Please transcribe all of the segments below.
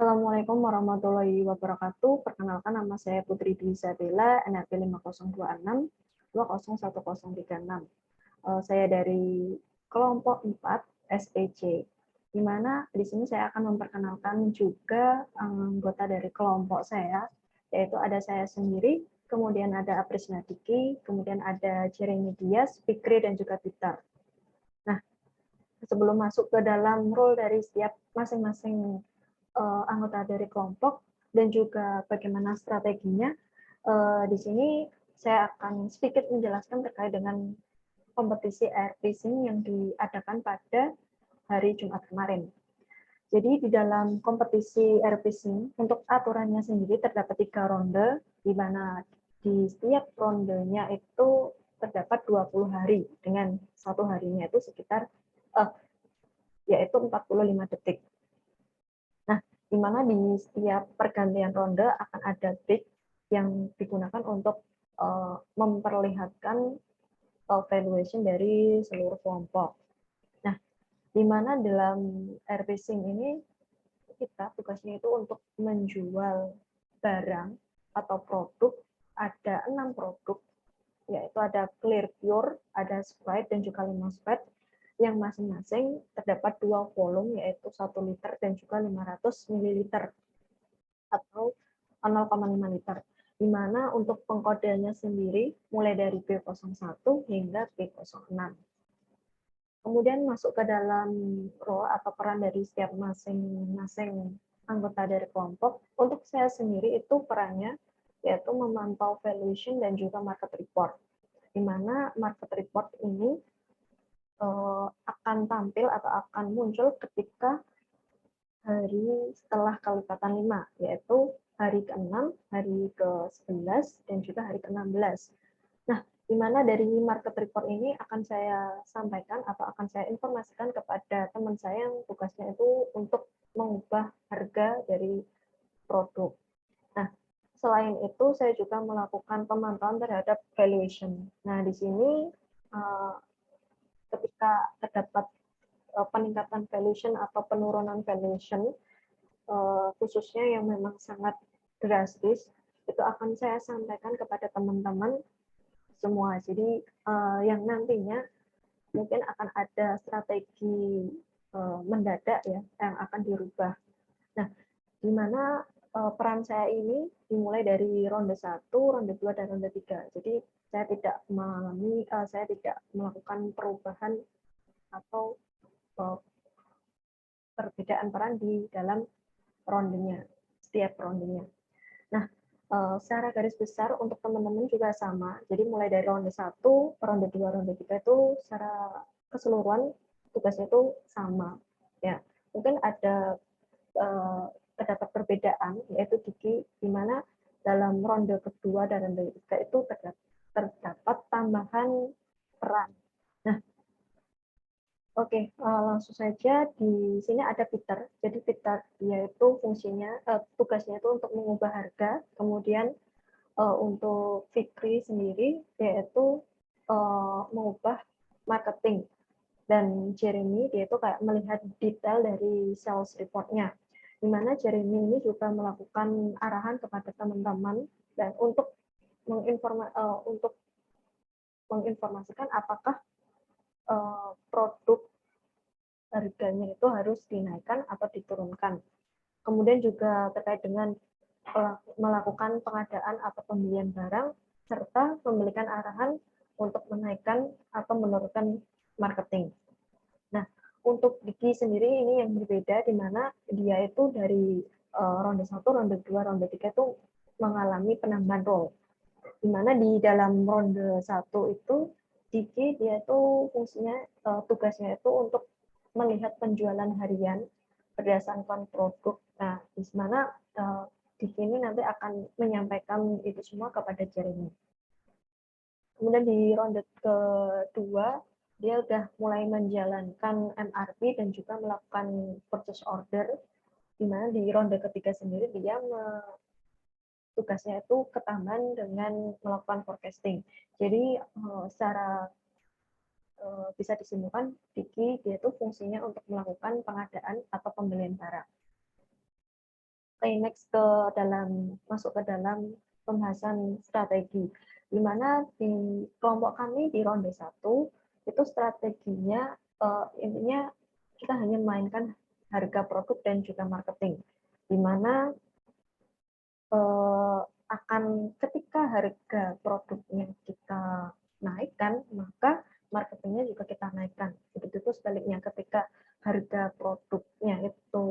Assalamualaikum warahmatullahi wabarakatuh. Perkenalkan nama saya Putri Dwi Isabella, NRP 5026 201036. Saya dari kelompok 4 SPC, di mana di sini saya akan memperkenalkan juga anggota dari kelompok saya, yaitu ada saya sendiri, kemudian ada Apris Nadiki, kemudian ada Jeremy Dias, Fikri, dan juga Peter. Nah, sebelum masuk ke dalam role dari setiap masing-masing anggota dari kelompok dan juga bagaimana strateginya, di sini saya akan sedikit menjelaskan terkait dengan kompetisi air racing yang diadakan pada hari Jumat kemarin. Jadi di dalam kompetisi air racing untuk aturannya sendiri terdapat 3 ronde, di mana di setiap rondenya itu terdapat 20 hari dengan satu harinya itu sekitar yaitu 45 detik. Nah, di mana di setiap pergantian ronde akan ada break yang digunakan untuk memperlihatkan valuation dari seluruh kelompok. Nah, di mana dalam air racing ini kita tugasnya itu untuk menjual barang atau produk, ada 6 produk, yaitu ada Clear Pure, ada Sprite, dan juga 5 Sprite, yang masing-masing terdapat 2 volume, yaitu 1 liter dan juga 500 ml atau 0,5 liter. Di mana untuk pengkodeannya sendiri mulai dari B01 hingga B06. Kemudian masuk ke dalam role atau peran dari setiap masing-masing anggota dari kelompok. Untuk saya sendiri itu perannya yaitu memantau valuation dan juga market report. Di mana market report ini akan tampil atau akan muncul ketika hari setelah kelipatan 5, yaitu hari ke-6, hari ke-11, dan juga hari ke-16. Nah, di mana dari market report ini akan saya sampaikan atau akan saya informasikan kepada teman saya yang tugasnya itu untuk mengubah harga dari produk. Nah, selain itu saya juga melakukan pemantauan terhadap valuation. Nah, di sini ketika terdapat peningkatan valuation atau penurunan valuation, khususnya yang memang sangat drastis, itu akan saya sampaikan kepada teman-teman semua. Jadi yang nantinya mungkin akan ada strategi mendadak ya yang akan dirubah. Nah, di mana peran saya ini dimulai dari ronde 1, ronde 2, dan ronde 3. Jadi saya tidak melakukan perubahan atau perbedaan peran di dalam rondenya, setiap rondenya. Nah, secara garis besar untuk teman-teman juga sama. Jadi mulai dari ronde 1, ronde 2, ronde 3 itu secara keseluruhan tugasnya itu sama. Ya, mungkin ada terdapat perbedaan, yaitu di mana dalam ronde kedua dan ronde ketiga itu terdapat tambahan peran. Nah, oke, langsung saja di sini ada Peter. Jadi Peter dia itu fungsinya tugasnya itu untuk mengubah harga, kemudian untuk Fikri sendiri yaitu mengubah marketing, dan Jeremy dia itu kayak melihat detail dari sales report-nya. Di mana Jeremy ini juga melakukan arahan kepada teman-teman dan untuk menginformasikan apakah produk harganya itu harus dinaikkan atau diturunkan. Kemudian juga terkait dengan melakukan pengadaan atau pembelian barang, serta memberikan arahan untuk menaikkan atau menurunkan marketing. Nah, untuk Diki sendiri ini yang berbeda, di mana dia itu dari ronde 1, ronde 2, ronde 3 itu mengalami penambahan role. Di mana di dalam ronde 1 itu, Diki dia itu fungsinya, tugasnya itu untuk melihat penjualan harian berdasarkan produk. Nah, di mana Diki ini nanti akan menyampaikan itu semua kepada Jeremy. Kemudian di ronde kedua, dia udah mulai menjalankan MRP dan juga melakukan purchase order, di mana di ronde ketiga sendiri dia tugasnya itu ketambahan dengan melakukan forecasting. Jadi secara bisa disimpulkan, Diki dia itu fungsinya untuk melakukan pengadaan atau pembelian barang. Oke, next masuk ke dalam pembahasan strategi. Di mana di kelompok kami di ronde 1 itu strateginya intinya kita hanya mainkan harga produk dan juga marketing. Di mana akan ketika harga produknya kita naikkan, maka marketingnya juga kita naikkan. Begitu sebaliknya, ketika harga produknya itu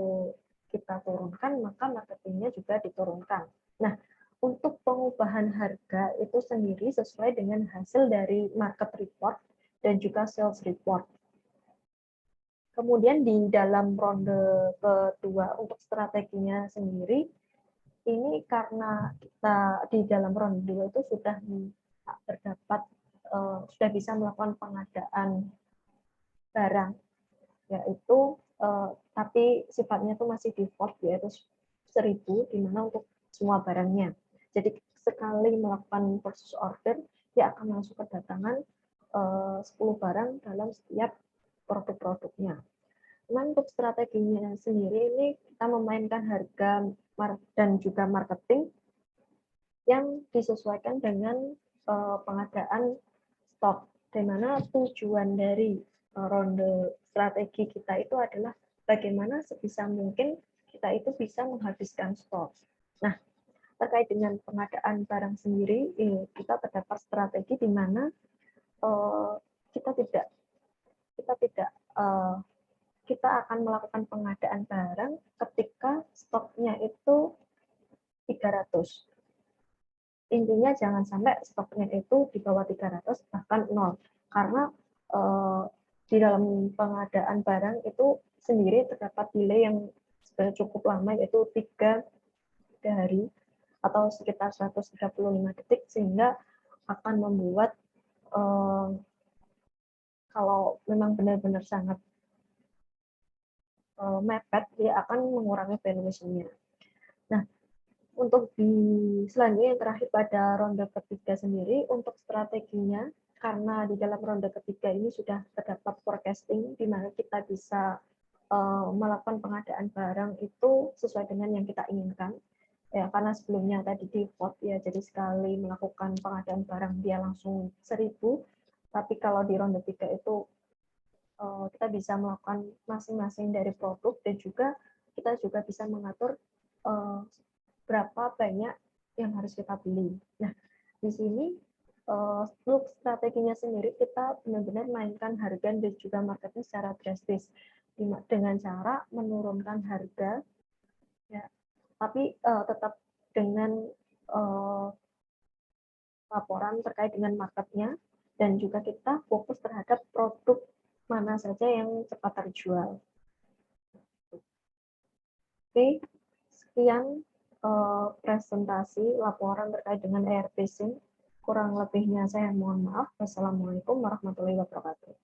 kita turunkan, maka marketingnya juga diturunkan. Nah, untuk pengubahan harga itu sendiri sesuai dengan hasil dari market report dan juga sales report. Kemudian di dalam ronde kedua untuk strateginya sendiri, ini karena kita di dalam ronde 2 itu sudah terdapat sudah bisa melakukan pengadaan barang, yaitu tapi sifatnya itu masih default, yaitu 1.000, di mana untuk semua barangnya. Jadi sekali melakukan purchase order, dia akan langsung kedatangan 10 barang dalam setiap produk-produknya. Cuman untuk strateginya sendiri ini kita memainkan harga dan juga marketing yang disesuaikan dengan pengadaan stok, di mana tujuan dari ronde strategi kita itu adalah bagaimana sebisa mungkin kita itu bisa menghabiskan stok. Nah, terkait dengan pengadaan barang sendiri, kita terdapat strategi di mana kita tidak kita akan melakukan pengadaan barang ketika stoknya itu 300. Intinya jangan sampai stoknya itu di bawah 300, bahkan 0. Karena di dalam pengadaan barang itu sendiri terdapat delay yang sebenarnya cukup lama, yaitu 3 hari atau sekitar 135 detik, sehingga akan membuat kalau memang benar-benar sangat mepet, dia akan mengurangi valuation-nya. Nah, untuk selanjutnya yang terakhir pada ronde ketiga sendiri, untuk strateginya, karena di dalam ronde ketiga ini sudah terdapat forecasting, di mana kita bisa melakukan pengadaan barang itu sesuai dengan yang kita inginkan. Ya, karena sebelumnya tadi default, ya, jadi sekali melakukan pengadaan barang dia langsung 1.000, tapi kalau di ronde 3 itu kita bisa melakukan masing-masing dari produk, dan juga kita juga bisa mengatur berapa banyak yang harus kita beli. Nah, di sini untuk strateginya sendiri kita benar-benar mainkan harga dan juga marketing secara drastis dengan cara menurunkan harga, ya, tapi tetap dengan laporan terkait dengan marketnya, dan juga kita fokus terhadap produk mana saja yang cepat terjual. Oke, sekian presentasi laporan terkait dengan ERP SIM. Kurang lebihnya saya mohon maaf. Wassalamualaikum warahmatullahi wabarakatuh.